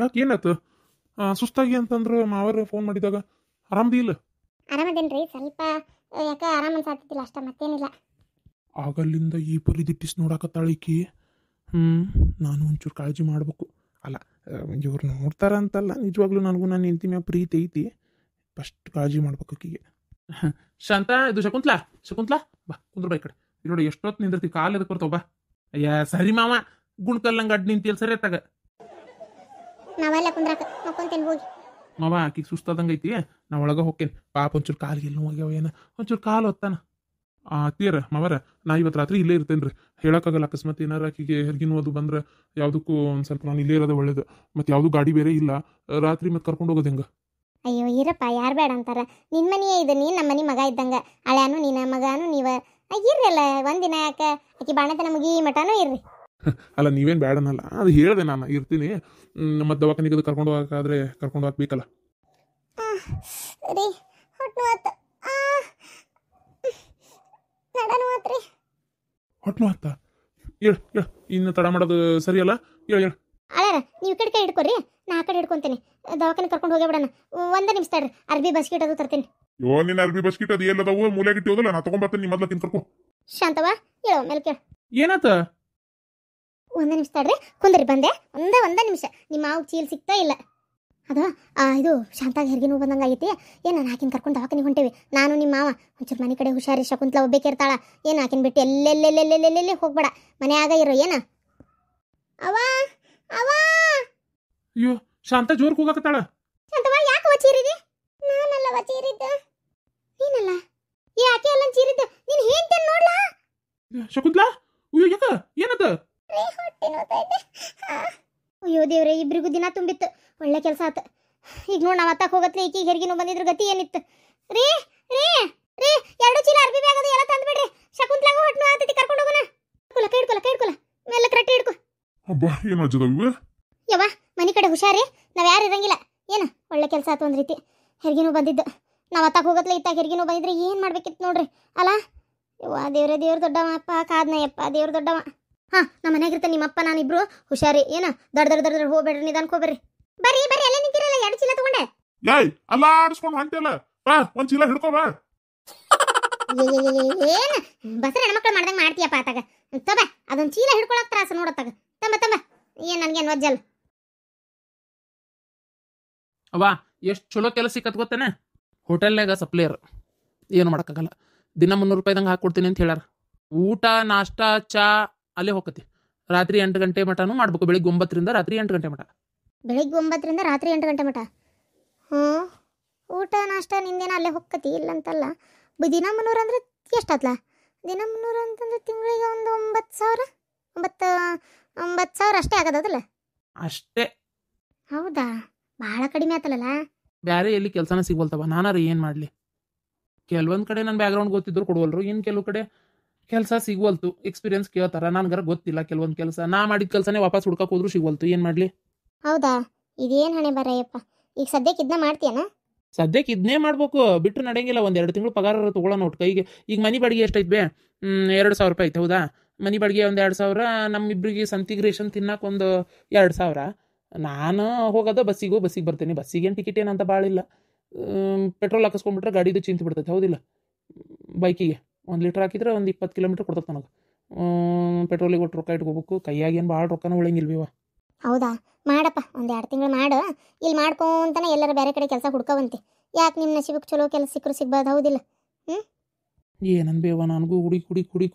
ಯಾಕೆ ಏನಾಯ್ತು? ಸುಸ್ತಾಗಿ ಅಂತಂದ್ರೆ ಮಾವರು ಫೋನ್ ಮಾಡಿದಾಗ ಆರಾಮದಿ ಇಲ್ಲ? ಆರಾಮದೇನ್ರಿ ಸ್ವಲ್ಪ ಯಾಕೆ ಆರಾಮ ಅನ್ಸಾತಿದ್ದಿಲ್ಲ ಅಷ್ಟ ಮತ್ತೇನಿಲ್ಲ. ಆಗಲ್ಲಿಂದ ಈ ಪರಿ ದಿಟ್ಟಿಸ್ ನೋಡಕತ್ತಾಳಿಕಿ. ನಾನು ಒಂಚೂರು ಕಾಳಜಿ ಮಾಡ್ಬೇಕು. ಅಲ್ಲ, ಇವ್ರು ನೋಡ್ತಾರ ಅಂತಲ್ಲ, ನಿಜವಾಗ್ಲೂ ನನಗೂ ನನ್ನ ಹೆಂಡತಿ ಮ್ಯಾಗ ಪ್ರೀತಿ ಐತಿ. ಫಸ್ಟ್ ಕಾಳಜಿ ಮಾಡ್ಬೇಕು ಆಕಿಗೆ. ಶಾಂತ, ಇದು ಶಕುಂತ್ಲಾ ಬಾ ಕುಂದ್ರ ಬಾ ಈ ಕಡೆ. ನೋಡಿ ಎಷ್ಟೊತ್ತು ನಿಂದಿರ್ತಿ, ಕಾಲು ಎದಕ್ಕೆ ಬರ್ತಾವ, ಬಾ. ಅಯ್ಯ ಸರಿ ಮಾವ, ಗುಣ್ಕಲ್ಲಂಗೆ ಅಡ್ಡ ನಿಂತಿಲ್ ಸರಿ ಅತ್ತಾಗ. ನಾವೆಲ್ಲ ಕುಂದ್ರಾಕ ಮಕ್ಕೊಂತೇನೆ ಹೋಗಿ. ಮಾವ ಆಕಿಗೆ ಸುಸ್ತಾದಂಗೆ ಐತಿ, ನಾ ಒಳಗೆ ಹೋಗ್ತೇನೆ. ಪಾಪ ಒಂಚೂರು ಕಾಲಿಗೆ ಎಲ್ಲ ಹೋಗ್ಯಾವ, ಏನ ಒಂಚೂರು ಕಾಲು ಹೊತ್ತಾನ. ತೀರ ಮಾವರ, ನಾ ಇವತ್ತು ರಾತ್ರಿ ಇಲ್ಲೇ ಇರ್ತೇನೆ ರೀ. ಹೇಳೋಕ್ಕಾಗಲ್ಲ, ಅಕಸ್ಮಾತ್ ಏನಾರ ಆಕಿಗೆ ಹೆರ್ಗಿನ ಓದು ಬಂದ್ರೆ ಯಾವುದಕ್ಕೂ ಒಂದು ಸ್ವಲ್ಪ ನಾನು ಇಲ್ಲೇ ಇರೋದು ಒಳ್ಳೇದು. ಮತ್ತು ಯಾವುದು ಗಾಡಿ ಬೇರೆ ಇಲ್ಲ, ರಾತ್ರಿ ಮತ್ತೆ ಕರ್ಕೊಂಡು ಹೋಗೋದು ಹೆಂಗೆ? ಅಯ್ಯೋ ಇರಪ್ಪ, ಯಾರು ಬೇಡ ಅಂತಾರ. ನಿನ್ನ ಮನೆಯೇ ಇದು, ನೀನು ನಮ್ಮ ಮನೆ ಮಗ ಇದ್ದಂಗೆ. ಹಳ್ಯಾನು ನೀನು, ಮಗನೂ ನೀವು ಇರ್ರಲ್ಲ. ಒಂದಿನ ಯಾಕೆ ಆಕಿ ಬಾಣತನ ಮುಗಿ ಮಟನೂ ಇರ್ರಿ. ಅಲ್ಲ, ನೀವೇನು ಬೇಡನಲ್ಲ, ಅದು ಹೇಳಿದೆ, ನಾನು ಇರ್ತೀನಿ. ಮತ್ತು ದವಾಖಾನಿಗೆ ಕರ್ಕೊಂಡು ಹೋಗೋಕ್ಕಾದ್ರೆ ಕರ್ಕೊಂಡು ಹೋಗ್ಬೇಕಲ್ಲ ರೀ. ಹೊಟ್ಟು ಆತ, ನಡನು ಆತ್ರಿ. ಹೊಟ್ಟು ಆತ? ಹೇಳು ಹೇಳು, ಇನ್ನು ತಡ ಮಾಡೋದು ಸರಿಯಲ್ಲ. ಹೇಳು ಹೇಳು. ಅಳಾರ, ನೀವು ಕಡೆ ಕೈ ಹಿಡ್ಕೊರಿ, ನಾ ಆ ಕಡೆ ಹಿಡ್ಕೊಂತೇನೆ. ದವಾಖಾನೆ ಕರ್ಕೊಂಡು ಹೋಗೇ ಬಿಡೋಣ. ಒಂದೇ ನಿಮಿಷ ತಡ್ರಿ, ಅರ್ಬಿ ಬಸ್ಕಿಟ್ ಅದು ತರ್ತೇನೆ. ನಿನ್ನ ಅರ್ಬಿ ಬಸ್ಕಿಟ್ ಅದು ಎಲ್ಲದವು ಮೂಲೆಗಿಟ್ಟು ಹೋದಲ್ಲ, ನಾ ತಗೊಂಡ್ಬರ್ತೇನೆ. ನಿಮ್ಮ ಮೊದ್ಲು ಕರ್ಕೊ. ಶಾಂತವ, ಹೇಳೋ ಮೇಲೆ ಕೇಳ. ಏನಾತ? ಒಂದೇ ನಿಮಿಷ ತಡ್ರಿ, ಕುಂದ್ರಿ ಬಂದೆ. ಒಂದೇ ನಿಮಿಷ. ನಿಮ್ಮ ಮಾವು ಚೀಲ್ ಸಿಗ್ತಾ ಇಲ್ಲ. ಅದು ಇದು ಶಾಂತಾಗ ಹೆರಿಗೆ ನೋವು ಬಂದಂಗೆ ಆಗೈತಿ. ಏನು ಆಕಿನ ಕರ್ಕೊಂಡು ದವಾಖಾನಿಗೆ ಹೊಂಟೇವಿ, ನಾನು ನಿಮ್ಮ ಮಾವ. ಒಂಚೂರು ಮನೆ ಕಡೆ ಹುಷಾರಿ. ಶಕುಂತ್ಲ ಒಬ್ಬೇಕಿರ್ತಾಳ. ಏನು ಆಕಿನ ಬಿಟ್ಟು ಎಲ್ಲೆಲ್ಲೆಲ್ಲೆಲ್ಲೆಲ್ಲೆಲ್ಲೆಲ್ಲಿ ಹೋಗ್ಬೇಡ, ಮನೆಯಾಗ ಇರೋ. ಏನು ಅವ ಅವ ಅಯ್ಯೋ, ಶಾಂತ ಜೋರ್ ಕೂಗಾಕತ್ತಾಳ. ಶಾಂತವ, ಯಾಕೆ ವಚೀರಿದಿ? ನಾನಲ್ಲ ವಚೀರಿದ್ದ, ನೀನಲ್ಲ. ಯಾಕೆ ಅಲ್ಲ ಚೀರಿದ್ದ? ನೀನು ಹೇಳ್ತೇನೆ ನೋಡ್ಲಾ. ಶಕುಂತ್ಲಾ, ಅಯ್ಯೋ ಯಾಕ ಏನದ? ಅಯ್ಯೋ ದೇವ್ರೆ, ಇಬ್ರಿಗೂ ದಿನ ತುಂಬಿತ್ತು. ಒಳ್ಳೆ ಕೆಲಸ ಆತ. ಈಗ ನೋಡಿ ನಾವು ಅತ್ತಾಗ ಹೋಗತ್ಲೆ ಈಕಿಗೆ ಹೆರಿಗೆನೂ ಬಂದಿದ್ರ ಗತಿ ಏನಿತ್ತು? ರೀ ರೀ ರೀ, 2 ಚೀಲ ಅರ್ಬಿ ಬ್ಯಾಗ್ ಅದು ಎಲ್ಲ ತಂದ್ಬಿಡ್ರಿ. ಶಕುಂತ್ಲಾಗ ಹೊಟ್ಟೆ ಆತೈತಿ, ಕರ್ಕೊಂಡು ಹೋಗೋಣ. ಕೈ ಹಿಡ್ಕೊಲ ಮೇಲೆ ಕರೆಕ್ಟ್ ಹಿಡ್ಕೊ. ಅಬ್ಬಾ, ಏನು ಅಜ್ಜದವು ಯವ್ವ, ಮನೆ ಕಡೆ ಹುಷಾರಿ. ನಾವು ಯಾರು ಇರಂಗಿಲ್ಲ. ಏನು ಒಳ್ಳೆ ಕೆಲಸ ಆತು ಒಂದು ರೀತಿ. ಹೆರಿಗೆನೂ ಬಂದಿದ್ದು. ನಾವು ಅತ್ತಾಗ ಹೋಗತ್ಲೆ ಇತ್ತಾಗ ಹೆರಿಗೆನೂ ಬಂದಿದ್ರೆ ಏನು ಮಾಡ್ಬೇಕಿತ್ತು ನೋಡ್ರಿ. ಅಲ್ಲ ಯವ್ವ, ದೇವ್ರ ದೊಡ್ಡವ. ಅಪ್ಪ ಕಾದ್ನಯ್ಯಪ್ಪ, ದೇವ್ರ ದೊಡ್ಡವ. ನಮ್ಮ ಮನ್ಯಾಗಿರ್ತಾನೆ ನಿಮ್ಮಪ್ಪ, ನಾನಿಬ್ರು ಹುಷಾರಿ. ಏನು ದೊಡ್ಡ ಹೋಗ್ಬೇಡ್ರಿ, ನಿಧಾನಕ್ಕೆ ಬರ್ರಿ ಅಲ್ಲೇ ನಿಂತಿರಲ್ಲ. 2 ಚೀಲ ತಗೊಂಡೆ. ಯಾಯ್ ಅಲ್ಲ ಆಡಿಸ್ಕೊಂಡು ಹೊಂಟಿಯಲ್ಲ, ಬಾ ಒಂದು ಚೀಲ ಹಿಡ್ಕೋ ಬಾ. ಏನು ಬಸರ ಹೆಣ್ಮಕ್ಳು ಮಾಡ್ದಂಗೆ ಮಾಡ್ತೀಯಪ್ಪ ಆತಾಗ. ತಬ ಅದೊಂದು ಚೀಲ ಹಿಡ್ಕೊಳಕ್ ತ್ರಾಸ ನೋಡತ್ತಾಗ. ತಮ್ಮ ಏನು ನನಗೇನು ವಜ್ಜಲ್. ಅವ್ವ, ಎಷ್ಟು ಚಲೋ ಕೆಲಸ ಸಿಕ್ಕತ್ ಗೊತ್ತೇನೆ. ಹೋಟೆಲ್ನಾಗ ಸಪ್ಲೇಯರ್, ಏನು ಮಾಡೋಕ್ಕಾಗಲ್ಲ. ದಿನ 300 ರೂಪಾಯಿದಂಗೆ ಹಾಕ್ಕೊಡ್ತೀನಿ ಅಂತ ಹೇಳ್ಯಾರ. ಊಟ ನಾಷ್ಟ ಚಾ ಅಲ್ಲೇ ಹೋಗತಿ. ರಾತ್ರಿ 8 ಗಂಟೆ ಮಟನೂ ಮಾಡ್ಬೇಕು. ಬೆಳಿಗ್ಗೆ 9ರಿಂದ ರಾತ್ರಿ 8 ಗಂಟೆ ಮಟ. ಬೆಳಿಗ್ಗೆ 9ರಿಂದ ರಾತ್ರಿ 8 ಗಂಟೆ ಮಟ. ಊಟ ನಾಷ್ಟ ನಿಂದೇನ ಅಲ್ಲೇ ಹೋಗತಿ, ಇಲ್ಲಂತಲ್ಲ. ದಿನ 300 ಅಂದ್ರೆ ಎಷ್ಟಾತ್ಲ? ದಿನ 300 ಅಂತಂದ್ರೆ ತಿಂಗಳಿಗೆ ಒಂದು 9,000 ಅಷ್ಟೇ ಆಗೋದಲ್ಲ? ಅಷ್ಟೇ. ಹೌದಾ, ಭಾಳ ಕಡಿಮೆ ಆತಲ್ಲ. ಬೇರೆ ಎಲ್ಲಿ ಕೆಲಸನ ಸಿಗ್ವಲ್ತವ. ನಾನಾರ ಏನು ಮಾಡಲಿ? ಕೆಲವೊಂದು ಕಡೆ ನನ್ನ ಬ್ಯಾಕ್ಗ್ರೌಂಡ್ ಗೊತ್ತಿದ್ರು ಕೊಡುವಲ್ರು, ಇನ್ನು ಕೆಲವು ಕಡೆ ಕೆಲಸ ಸಿಗ್ವಲ್ತು. ಎಕ್ಸ್ಪೀರಿಯನ್ಸ್ ಕೇಳ್ತಾರ, ನನಗರ ಗೊತ್ತಿಲ್ಲ. ಕೆಲವೊಂದು ಕೆಲಸ ನಾ ಮಾಡಿದ ಕೆಲಸನೇ ವಾಪಸ್ ಹುಡ್ಕಕ್ಕೆ ಹೋದ್ರು ಸಿಗ್ವಲ್ತು. ಏನು ಮಾಡಲಿ? ಹೌದಾ, ಇದೇನು ಹಣೆ ಬರಯ್ಯಪ್ಪ. ಈಗ ಸದ್ಯಕ್ಕೆ ಇದನ್ನ ಮಾಡ್ತೀಯನ? ಸದ್ಯಕ್ಕೆ ಇದನ್ನೇ ಮಾಡ್ಬೇಕು, ಬಿಟ್ಟು ನಡೆಯಂಗಿಲ್ಲ. 1-2 ತಿಂಗಳು ಪಗಾರ ತೊಗೊಳ್ಳೋಣ ಒಟ್ಟು ಕೈಗೆ. ಈಗ ಮನೆ ಬಾಡಿಗೆ ಎಷ್ಟೈತೆ ಬೇ? 2,000 ರೂಪಾಯಿ ಐತೆ. ಹೌದಾ, ಮನೆ ಬಾಡಿಗೆ ಒಂದು 2,000. ನಮ್ಮಿಬ್ಬರಿಗೆ ಸಂತಿಗೆ ರೇಷನ್ ತಿನ್ನಕ್ಕೆ ಒಂದು 2,000. ನಾನು ಹೋಗೋದು ಬಸ್ಸಿಗೆ ಬರ್ತೇನೆ. ಬಸ್ಸಿಗೇನು ಟಿಕೆಟ್ ಏನಂತ ಭಾಳ ಇಲ್ಲ. ಪೆಟ್ರೋಲ್ ಹಾಕಿಸ್ಕೊಂಡ್ಬಿಟ್ರೆ ಗಾಡಿದು ಚಿಂತೆ ಬಿಡ್ತೈತೆ. ಹೌದಿಲ್ಲ? ಬೈಕಿಗೆ 1 ಲೀಟ್ರ್ ಹಾಕಿದ್ರೆ ಒಂದು 20 ಕಿಲೋಮೀಟ್ರ್ ಕೊಡ್ತದೆ ನನಗೆ. ಪೆಟ್ರೋಲಿಗೆ ಒಟ್ಟು ರೊಕ್ಕ ಇಟ್ಕೋಬೇಕು. ಕೈಯಾಗೇನು ಭಾಳ ರೊಕ್ಕನೂ ಉಳಂಗಿಲ್ವಿವ. ಹೌದಾ, ಮಾಡಪ್ಪ. 1-2 ತಿಂಗಳು ಮಾಡು. ಇಲ್ಲಿ ಮಾಡ್ಕೊಂತಾನೆ ಎಲ್ಲರ ಬೇರೆ ಕಡೆ ಕೆಲಸ ಹುಡ್ಕೋವಂತೆ. ಯಾಕೆ ನಿಮ್ಮ ನಸೀಬಕ್ಕೆ ಚಲೋ ಕೆಲಸ ಸಿಕ್ಕರು ಸಿಗ್ಬಾರ್ದು? ಹೌದಿಲ್ಲ? ಏನನ್ಬೇವ, ನನಗೂ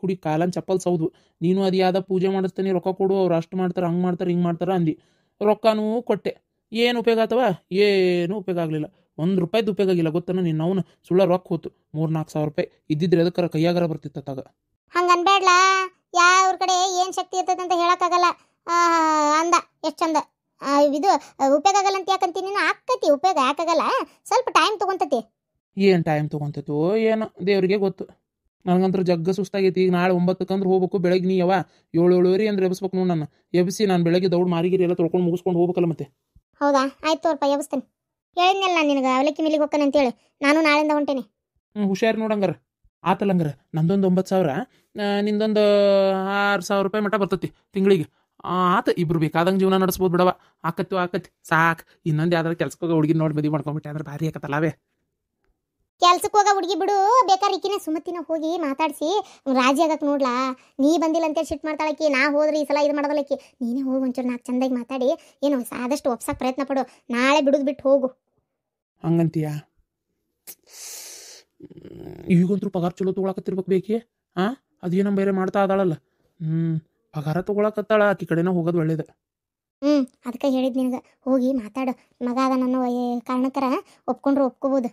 ಕುಡಿ ಕಾಲನ್ ಚಪ್ಪಲ್ ಸೌದು. ನೀನು ಅದು ಯಾವ್ದು ಪೂಜೆ ಮಾಡಿಸ್ತಾನೆ, ರೊಕ್ಕ ಕೊಡು, ಅವ್ರು ಅಷ್ಟು ಮಾಡ್ತಾರೆ, ಹಂಗೆ ಮಾಡ್ತಾರೆ, ಹಿಂಗೆ ಮಾಡ್ತಾರೆ ಅಂದು. ರೊಕ್ಕನೂ ಕೊಟ್ಟೆ. ಏನು ಉಪಯೋಗ ಆತವ? ಏನು ಉಪಯೋಗ ಆಗಲಿಲ್ಲ. 1 ರೂಪಾಯಿದು ಉಪಯೋಗ ಆಗಿಲ್ಲ. ಗೊತ್ತಾನ ನಿನ್ನ ಅವನು ಸುಳ್ಳ ರೊಕ್ಕ ಹೋತು. 3-4 ಸಾವಿರ ರೂಪಾಯಿ ಇದ್ದಿದ್ರೆ ಅದಕ್ಕಾರ ಕೈಯಾಗಾರ ಬರ್ತಿತ್ತಾಗ. ಹಂಗೆ ಅನ್ಬೇಡ್ಲ. ಯಾವ್ರ ಕಡೆ ಏನು ಶಕ್ತಿ ಇರ್ತೈತೆ ಅಂತ ಹೇಳೋಕ್ಕಾಗಲ್ಲ. ಅಂದ ಎಷ್ಟು ಚಂದ. ಇದು ಉಪಯೋಗ ಆಗಲ್ಲ ಅಂತ ಯಾಕಂತೀನಿ? ಆಕತಿ ಉಪಯೋಗ, ಯಾಕಾಗಲ್ಲ? ಸ್ವಲ್ಪ ಟೈಮ್ ತೊಗೊಂತತಿ. ಏನು ಟೈಮ್ ತೊಗೊಂತೈತೋ ಏನೋ, ದೇವ್ರಿಗೆ ಗೊತ್ತು. ನನಗಂತೂ ಜಗ್ಗ ಸುಸ್ತಾಗೈತಿ. ಈಗ ನಾಳೆ 9 ಹೋಗ್ಬೇಕು. ಬೆಳಗ್ಗೆ ನೀ 7-7:30 ಅಂದ್ರೆ ಎಬ್ಸ್ಬೇಕು ನೋಡಿ. ನಾನು ಎಬ್ಸಿ ನಾನು ಬೆಳಗ್ಗೆ ದೌಡ್ ಮಾರಿಗಿರಿ ಎಲ್ಲ ತೊಳ್ಕೊಂಡು ಮುಗಿಸ್ಕೊಂಡು ಹೋಗ್ಬೇಕಲ್ಲ ಮತ್ತೆ. ಹೌದಾ, ಆಯ್ತು ತೋರ್ಪ, ಎಬ್ಸ್ತೇನೆ. ಹೇಳಿದ್ನಲ್ಲ ನಾನು ನಿನಗೆ ಅವಲಕ್ಕಿ ಮಿಲ್ಲಿಗೆ ಹೋಗ್ತಾನೆ ಅಂತೇಳಿ. ನಾನು ನಾಳೆಯಿಂದ ಹೊಂಟೇನೆ. ಹುಷಾರು ನೋಡಂಗಾರ ಆತಲ್ಲಂಗಾರ. ನಂದೊಂದು 9,000, ನಿಂದೊಂದು 6,000 ರೂಪಾಯಿ ಮಟ್ಟ ಬರ್ತೈತಿ ತಿಂಗಳಿಗೆ. ಆತ ಇಬ್ರು ಬೇಕಾದಂಗೆ ಜೀವನ ನಡೆಸ್ಬೋದು ಬಿಡವ. ಆಕತಿ ಸಾಕು. ಇನ್ನೊಂದು ಯಾವ್ದಾರು ಕೆಲ್ಸಕ್ಕೆ ಹೋಗೋ ಹುಡುಗಿ ನೋಡಿ ಮದುವೆ ಮಾಡ್ಕೊಂಬಿಟ್ಟೆ ಅಂದ್ರೆ ಭಾರಿ ಆಕತ್ತಲ್ಲ ಅವೇ. ಕೆಲ್ಸಕ್ಕೆ ಹೋಗೋ ಹುಡುಗಿ ಬಿಡು, ಬೇಕಾದ್ರೆ ಈಕಿನ ಸುಮತಿನ ಹೋಗಿ ಮಾತಾಡಿಸಿ ರಾಜಿ ಆಗಕ್ಕೆ ನೋಡ್ಲಾ. ನೀ ಬಂದಿಲ್ಲ ಅಂತೇಳಿ ಶಿಫ್ಟ್ ಮಾಡ್ತಾಳಕ್ಕಿ, ನಾ ಹೋದ್ರೆ ಈ ಸಲ ಇದು ಮಾಡೋದಲ್ಲಕ್ಕಿ. ನೀನೇ ಹೋಗಿ ಒಂಚೂರು 4 ಚಂದಾಗಿ ಮಾತಾಡಿ ಏನು ಆದಷ್ಟು ಒಪ್ಸಕ್ಕೆ ಪ್ರಯತ್ನ ಪಡು. ನಾಳೆ ಬಿಡುದು ಬಿಟ್ಟು ಹೋಗು. ಹಂಗಂತೀಯ? ಈಗಂತೂ ಪಗಾರ ಚಲೋ ತೊಗೊಳಕತ್ತಿರ್ಬೇಕು ಬೇಕಿ. ಹಾಂ, ಅದೇನೋ ಬೇರೆ ಮಾಡ್ತಾ ಅದಾಳಲ್ಲ. ಪಗಾರ ತೊಗೊಳಕತ್ತಾಳ, ಆಕಿ ಕಡೆನ ಹೋಗೋದು ಒಳ್ಳೇದು. ಅದಕ್ಕೆ ಹೇಳಿದ್ ನಿನಗೆ, ಹೋಗಿ ಮಾತಾಡು. ಮಗ ಅದ ನನ್ನ ಕಾರಣಕ್ಕರ ಒಪ್ಕೊಂಡ್ರು ಒಪ್ಕೋಬೋದು.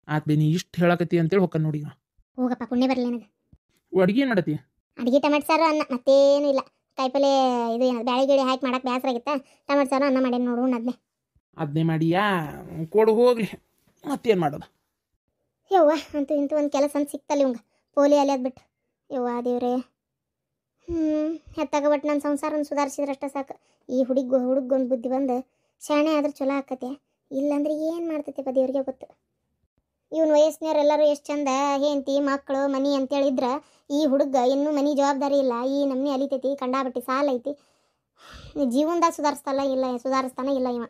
ಆತ್ ಬೇ, ನೀ ಇಷ್ಟು ಹೇಳಕತ್ತಿ ಅಂತೇಳಿ ಹೊಕ್ಕ ನೋಡಿ. ಹೋಗಪ್ಪ, ಪುಣ್ಯ ಬರಲಿ ನನಗೆ. ಅಡುಗೆ ಏನು ಮಾಡತ್ತಿ? ಅಡುಗೆ ಟೊಮೆಟೊ ಸಾರು, ಅನ್ನ, ಮತ್ತೇನು ಇಲ್ಲ. ಕಾಯಿಪಲ್ಲೆ ಇದು ಏನು ಬ್ಯಾಳೆ ಗಿಳಿ ಹಾಕಿ ಮಾಡಕ್ಕೆ ಬೇಸರ ಆಗಿತ್ತ. ಟೊಮೆಟೊ ಸಾರು ಅನ್ನ ಮಾಡೇನು ನೋಡು. ಅದನ್ನೇ ಮಾಡಿಯಾ? ಕೊಡು ಹೋಗ್ಲಿ, ಮತ್ತೇನು ಮಾಡೋದು. ಯವ್ವ, ಅಂತೂ ಇಂತೂ ಒಂದು ಕೆಲಸ ಅಂತ ಸಿಕ್ತಲ್ಲ ಇವಂಗ, ಪೋಲಿ ಅಲ್ಲಿ ಅದ್ಬಿಟ್ಟು. ಯವ್ವ ದೇವ್ರೆ, ಹೆತ್ತಾಗ ಬಟ್ ನನ್ನ ಸಂಸಾರನ ಸುಧಾರಿಸಿದ್ರಷ್ಟ ಸಾಕು. ಈ ಹುಡುಗೊಂದು ಬುದ್ಧಿ ಬಂದು ಶಾಣೆ ಆದ್ರೆ ಚಲೋ ಆಕತೆ. ಇಲ್ಲಾಂದ್ರೆ ಏನು ಮಾಡ್ತೈತೆ ದೇವ್ರಿಗೆ ಗೊತ್ತು. ಇವನ್ ವಯಸ್ಸಿನವ್ರೆಲ್ಲರೂ ಎಷ್ಟು ಚಂದ ಹೆಂಡತಿ ಮಕ್ಕಳು ಮನಿ ಅಂತೇಳಿದ್ರೆ, ಈ ಹುಡುಗ ಇನ್ನೂ ಮನಿ ಜವಾಬ್ದಾರಿ ಇಲ್ಲ. ಈ ನಮ್ಮನೆ ಅಲಿತೈತಿ, ಕಂಡಾಬಿಟ್ಟು ಸಾಲ ಐತಿ. ಜೀವನದಾಗ ಸುಧಾರಿಸ್ತಾನ ಇಲ್ಲ ಇವ.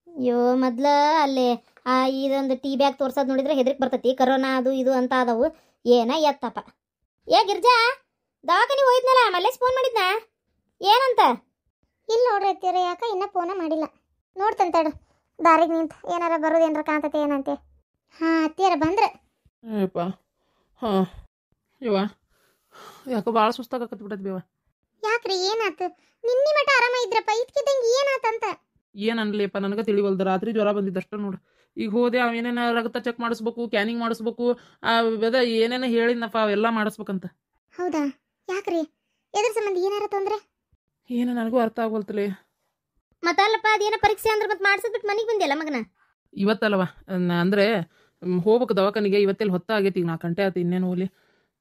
ಅಯ್ಯೋ, ಮೊದ್ಲ ಅಲ್ಲೇ ಇದೊಂದು ಟೀ ಬ್ಯಾಗ್ ತೋರ್ಸೋದು ನೋಡಿದ್ರೆ ಹೆದರಿಕೆ ಬರ್ತೈತಿ. ಕರೋನಾ ಅದು ಇದು ಅಂತ ಅದಾವು. ಏನ ಎತ್ತಪ್ಪ. ಗಿರ್ಜಾ, ದವಾಖಾನೆ ಹೋಯ್ದ್ನಲ್ಲ, ಮಲ್ಲೇಶ್ ಫೋನ್ ಮಾಡಿದ್ನ ಏನಂತ? ಇಲ್ಲ ನೋಡ್ರಿ ಅತ್ತೀರ, ಯಾಕ ಇನ್ನೂ ಫೋನ ಮಾಡಿಲ್ಲ. ನೋಡ್ತಂತಾಡು ದಾರಿಗೆ ನಿಂತ ಏನಾರ ಬರೋದು ಏನಾರ ಕಾಣ್ತತೆ ಏನಂತೆ. ಅತ್ತಿಯರ ಬಂದ್ರೆ ಏಪ್ಪ. ಹಾಂ ಯವ್ವ, ಯಾಕೋ ಭಾಳ ಸುಸ್ತಾಗಕತ್ ಬಿಡತ್ ಬೇವ. ಯಾಕ್ರಿ, ಏನಾತು? ನಿನ್ನೆ ಮಟ ಆರಾಮ ಇದ್ರಪ್ಪ, ಇದ್ಕಿದ್ದಂಗೆ ಏನಾತಂತ? ಏನು ಅನ್ಲಿಪ್ಪ, ನನಗೆ ತಿಳಿವಲ್ದು. ರಾತ್ರಿ ಜ್ವರ ಬಂದಿದ್ದಷ್ಟ ನೋಡು. ಈಗ ಹೋದೆ, ಅವೇನೇನು ರಕ್ತ ಚೆಕ್ ಮಾಡಿಸ್ಬೇಕು, ಕ್ಯಾನಿಂಗ್ ಮಾಡಿಸ್ಬೇಕು, ಅದ ಏನೇನು ಹೇಳಿದ್ನಪ್ಪ ಅವೆಲ್ಲ ಮಾಡಿಸ್ಬೇಕಂತ. ಹೌದಾ? ಯಾಕ್ರಿ, ಎದ್ರ ಸಂಬಂಧ ಏನಾರ ತೊಂದ್ರೆ? ಏನು ನನಗೂ ಅರ್ಥ ಆಗೋಲ್ತಲೇ. ಮತ್ತಲ್ಲಪ್ಪ, ಅದೇನೋ ಪರೀಕ್ಷೆ ಅಂದ್ರೆ ಮತ್ತೆ ಮಾಡಿಸ್ಬಿಟ್ಟು ಮನೆಗೆ ಬಂದಿಲ್ಲ ಮಗನ? ಇವತ್ತಲ್ವ, ಅಂದರೆ ಹೋಗ್ಬೇಕು ದವಾಖಾನಿಗೆ. ಇವತ್ತೆಲ್ಲಿ ಹೊತ್ತಾಗೈತಿ, ಈಗ 4 ಗಂಟೆ ಆಯ್ತು. ಇನ್ನೇನು ಹೋಗ್ಲಿ,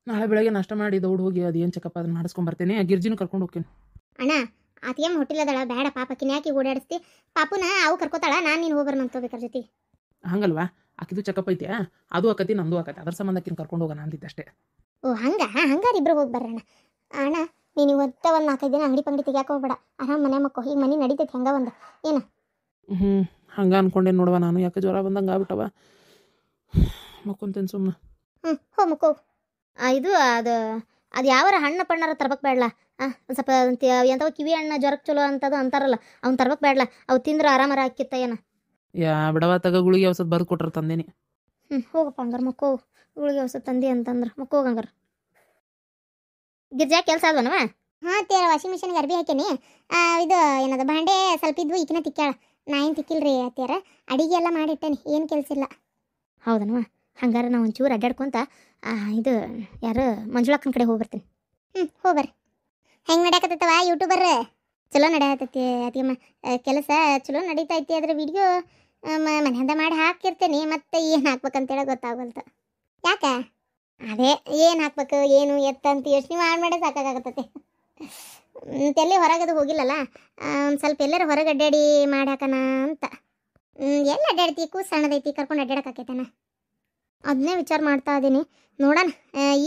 ನಾಳೆ ಬೆಳಗ್ಗೆ ನಾಷ್ಟ ಮಾಡಿ ದೌಡ್ ಹೋಗಿ ಅದೇನು ಚೆಕಪ್ ಅದನ್ನ ಮಾಡಿಸ್ಕೊಂಬರ್ತೇನೆ. ಗಿರ್ಜಿನೂ ಕರ್ಕೊಂಡು ಹೋಗ್ತೇನೆ. ಅಣ್ಣ, ಆತಿಗೆ ಹೊಟ್ಟಿಲ್ಲದಳ, ಬೇಡ ಪಾಪಕ್ಕಿನ ಯಾಕೆ ಓಡಾಡಿಸ್ತಿ. ಪಾಪುನ ಅವು ಕರ್ಕೋತಾಳ, ನಾನು ನೀನು ಹೋಗ್ಬರ್ ನಂಬ್ಕೋಬೇಕಾರ ಜೊತೆ. ಹಂಗಲ್ವಾ, ಆಕಿದು ಚೆಕಪ್ ಐತೆ, ಅದು ಆಕತಿ ನಮ್ದು ಆಕತಿ. ಅದ್ರ ಸಂಬಂಧಕ್ಕಿನ ಕರ್ಕೊಂಡು ಹೋಗೋಣ ಅಂತಿದ್ದಷ್ಟೇ. ಓ ಹಂಗಾರ ಇಬ್ರು ಹೋಗಿ ಬರ್ರಣ್ಣ. ಅಣ್ಣ, ನೀನು ಇವತ್ತ ಒಂದು 4-5 ದಿನ ಅಂಗಡಿ ಪಂಗಡಿ ತೆಗಿಯಾಕ ಹೋಗ್ಬೇಡ. ಆರಾಮ್ ಮನೆ ಮಕ್ಕೋ. ಈಗ ಮನೆ ನಡೀತೈತಿ ಹಂಗ ಒಂದು ಏನು. ಹಂಗೆ ಅನ್ಕೊಂಡೆ ನೋಡುವ ನಾನು. ಯಾಕೆ ಜ್ವರ ಬಂದಂಗೆ ಆಗ್ಬಿಟ್ಟವ. ಮಕ್ಕೊಂತೇನೆ ಸುಮ್ಮನೆ. ಹೋ ಮಕ್ಕೋ. ಇದು ಅದು ಯಾವಾರ ಹಣ್ಣು ಪಣ್ಣಾರ ತರ್ಬೇಕು ಬೇಡಲ್ಲ. ಒಂದು ಸ್ವಲ್ಪ ಎಂಥವು ಕಿವಿ ಹಣ್ಣು ಜ್ವರಕ್ಕೆ ಚಲೋ ಅಂತದು ಅಂತಾರಲ್ಲ, ಅವ್ನು ತರ್ಬೇಕು ಬೇಡಲ್ಲ. ಅವು ತಿಂದ್ರೆ ಆರಾಮರ ಆಕಿತ್ತ ಏನ. ಬಿಡವ, ತಗ ಗುಳಿಗೆ ಔಷಧ ಬರ್ದು ಕೊಟ್ರ ತಂದೇನಿ. ಹೋಗಪ್ಪ ಹಂಗಾರ ಮಕ್ಕೋ. ಗುಳಿಗೆ ಔಷಧ ತಂದಿ ಅಂತಂದ್ರೆ ಮಕ್ಕೋ ಹಂಗಾರ. ಗಿರ್ಜಾ ಕೆಲಸ ಅಲ್ವನವ? ತೇರ ವಾಷಿಂಗ್ ಮಿಷಿನ್ಗೆ ಅರ್ಬಿ ಹಾಕೇನಿ. ಇದು ಏನದ ಭಾಂಡೆ ಸ್ವಲ್ಪ ಇದ್ವು, ಈಕಿನ ತಿಕ್ಕಾಳ. ನಾ ಏನು ತಿಕ್ಕಿಲ್ರಿ ಅತ್ಯಾರ. ಅಡಿಗೆ ಎಲ್ಲ ಮಾಡಿಟ್ಟೇನಿ, ಏನು ಕೆಲಸ ಇಲ್ಲ. ಹೌದನವ? ಹಂಗಾರ ನಾವು ಒಂಚೂರು ಅಡ್ಡಾಡ್ಕೊಂತ ಇದು ಯಾರು ಮಂಜುಳಕ್ಕನ ಕಡೆ ಹೋಗ್ಬರ್ತೀನಿ. ಹೋಗ್ಬರ್ರಿ. ಹೆಂಗೆ ನಡ್ಯಾಕತ್ತವ ಯೂಟ್ಯೂಬರ್? ಚಲೋ ನಡೆಯತೈತಿ ಅತಿಯಮ್ಮ. ಕೆಲಸ ಚಲೋ ನಡೀತೈತಿ. ಅದ್ರ ವಿಡಿಯೋ ಮನೆಯಿಂದ ಮಾಡಿ ಹಾಕಿರ್ತೇನೆ. ಮತ್ತೆ ಏನು ಹಾಕ್ಬೇಕಂತೇಳಿ ಗೊತ್ತಾಗಲ್ತ. ಯಾಕೆ? ಅದೇ ಏನು ಹಾಕ್ಬೇಕು ಏನು ಎತ್ತಂತ ಯೋಚನೆ ಮಾಡೇ ಸಾಕಾಗತ್ತೈತಿ. ಎಲ್ಲಿ ಹೊರಗದು ಹೋಗಿಲ್ಲಲ್ಲ, ಸ್ವಲ್ಪ ಎಲ್ಲರೂ ಹೊರಗೆ ಅಡ್ಡಾಡಿ ಮಾಡಿ ಹಾಕೋಣ ಅಂತ. ಎಲ್ಲಿ ಅಡ್ಡಾಡ್ತಿ? ಕೂಸು ಸಣ್ಣದೈತಿ, ಕರ್ಕೊಂಡು ಅಡ್ಡಾಡಕ್ಕಾಕೈತನ. ಅದನ್ನೇ ವಿಚಾರ ಮಾಡ್ತಾ ಇದ್ದೀನಿ. ನೋಡೋಣ.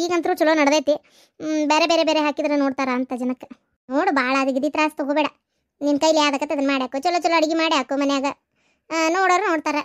ಈಗಂತರೂ ಚಲೋ ನಡೆದೈತಿ. ಬೇರೆ ಹಾಕಿದ್ರೆ ನೋಡ್ತಾರ ಅಂತ ಜನಕ್ಕೆ. ನೋಡು, ಭಾಳ ಅದಕ್ಕೆ ತ್ರಾಸ ತಗೋಬೇಡ. ನಿನ್ನ ಕೈಲಿ ಯಾವ್ದಕ್ಕತ್ತ ಅದನ್ನು ಮಾಡಿ ಹಾಕೋ. ಚಲೋ ಅಡುಗೆ ಮಾಡಿ ಹಾಕೋ ಮನ್ಯಾಗ. ನೋಡೋರು ನೋಡ್ತಾರ.